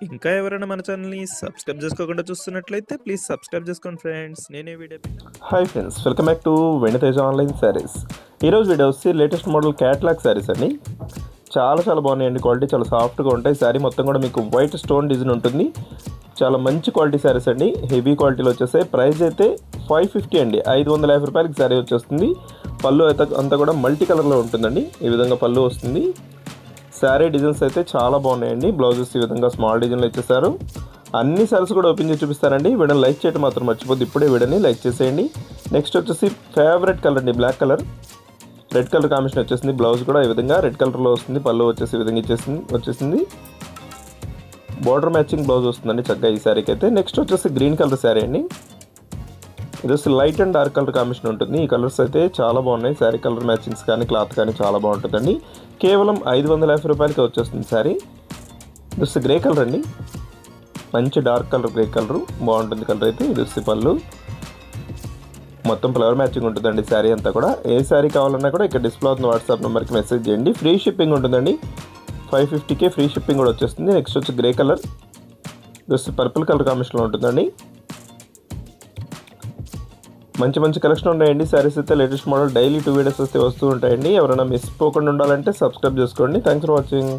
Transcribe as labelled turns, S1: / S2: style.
S1: ఇంకా ఎవరైనా మన ఛానల్‌ని సబ్స్క్రైబ్ చేసుకోకుండా చూస్తున్నట్లయితే ప్లీజ్ సబ్స్క్రైబ్ చేసుకోండి ఫ్రెండ్స్. నేనే video
S2: hi friends, welcome back to Veniteja online sarees. ఈరోజు వీడియో వచ్చి లేటెస్ట్ మోడల్ క్యాట్లాగ్ శారీస్ అండి. చాలా బాగున్నాయండి. క్వాలిటీ చాలా సాఫ్ట్గా ఉంటాయి. శారీ మొత్తం కూడా మీకు వైట్ స్టోన్ డిజైన్ ఉంటుంది. చాలా మంచి క్వాలిటీ శారీస్ అండి. హెవీ క్వాలిటీలో వచ్చేసాయి. ప్రైస్ అయితే 550 అండి. 550 రూపాయలకి శారీ వచ్చేస్తుంది. పళ్ళు అయితే అంతా కూడా మల్టీ కలర్లో ఉంటుందండి. ఈ విధంగా పళ్ళు వస్తుంది. శారీ డిజైన్స్ అయితే చాలా బాగున్నాయండి. బ్లౌజెస్ ఈ విధంగా స్మాల్ డిజైన్లో ఇచ్చేసారు. అన్ని శారీస్ కూడా ఓపెన్ చేసి చూపిస్తారండి. వీడియోని లైక్ చేయడం మాత్రం మర్చిపోద్దు. ఇప్పుడే వీడియోని లైక్ చేసేయండి. నెక్స్ట్ వచ్చేసి ఫేవరెట్ కలర్ అండి, black colour. Red colour combination వచ్చేసింది. బ్లౌజ్ కూడా ఈ విధంగా రెడ్ కలర్లో వస్తుంది. పళ్ళు వచ్చేసి ఈ విధంగా వచ్చేసింది. బార్డర్ మ్యాచింగ్ బ్లౌజ్ వస్తుందండి చక్కగా ఈ శారీకి అయితే. నెక్స్ట్ వచ్చేసి గ్రీన్ కలర్ శారీ అండి. ఇది వచ్చి light and dark colour combination ఉంటుంది. ఈ కలర్స్ అయితే చాలా బాగున్నాయి. శారీ కలర్ మ్యాచింగ్స్ కానీ క్లాత్ కానీ చాలా బాగుంటుందండి. కేవలం 550 రూపాయలకి వచ్చేస్తుంది శారీ. ఇది వచ్చి గ్రే కలర్ అండి. మంచి డార్క్ కలర్ గ్రే కలర్ బాగుంటుంది కలర్ అయితే. ఇది వచ్చి పళ్ళు మొత్తం ఫ్లవర్ మ్యాచింగ్ ఉంటుందండి శారీ అంతా కూడా. ఏ శారీ కావాలన్నా కూడా ఇక్కడ డిస్ప్లే అవుతున్న వాట్సాప్ నెంబర్కి మెసేజ్ చేయండి. ఫ్రీ షిప్పింగ్ ఉంటుందండి. 550కే ఫ్రీ షిప్పింగ్ కూడా వచ్చేస్తుంది. నెక్స్ట్ వచ్చి గ్రే కలర్. ఇది వచ్చి పర్పుల్ కలర్ కాంబినేషన్లో ఉంటుందండి. మంచి కలెక్షన్ ఉన్నాయండి. శారీస్ అయితే లేటెస్ట్ మోడల్ డైలీ 2 వీడియోస్ వస్తూ ఉంటాయండి. ఎవరైనా మిస్ పోకుండా ఉండాలంటే సబ్స్క్రైబ్ చేసుకోండి. Thanks for watching.